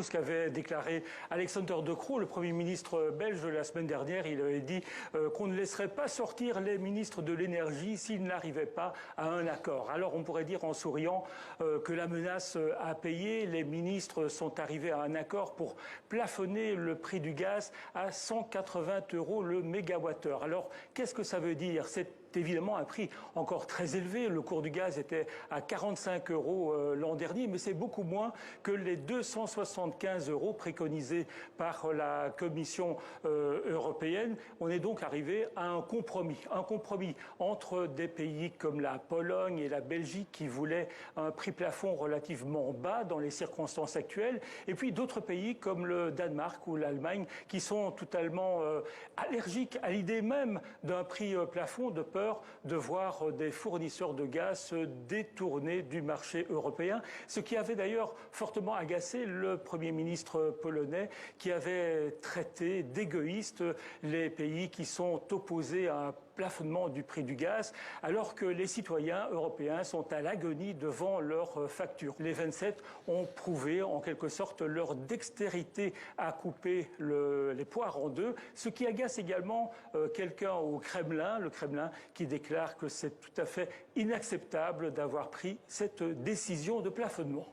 Ce qu'avait déclaré Alexander De Croo, le Premier ministre belge, la semaine dernière. Il avait dit qu'on ne laisserait pas sortir les ministres de l'énergie s'ils n'arrivaient pas à un accord. Alors on pourrait dire en souriant que la menace a payé. Les ministres sont arrivés à un accord pour plafonner le prix du gaz à 180 € le mégawattheure. Alors qu'est-ce que ça veut dire? C'est évidemment un prix encore très élevé. Le cours du gaz était à 45 € l'an dernier, mais c'est beaucoup moins que les 275 € préconisés par la Commission européenne. On est donc arrivé à un compromis entre des pays comme la Pologne et la Belgique qui voulaient un prix plafond relativement bas dans les circonstances actuelles, et puis d'autres pays comme le Danemark ou l'Allemagne qui sont totalement allergiques à l'idée même d'un prix plafond, de peur de voir des fournisseurs de gaz se détourner du marché européen, ce qui avait d'ailleurs fortement agacé le Premier ministre polonais qui avait traité d'égoïstes les pays qui sont opposés à un plafonnement du prix du gaz, alors que les citoyens européens sont à l'agonie devant leurs factures. Les 27 ont prouvé en quelque sorte leur dextérité à couper les poires en deux, ce qui agace également quelqu'un au Kremlin, le Kremlin qui déclare que c'est tout à fait inacceptable d'avoir pris cette décision de plafonnement.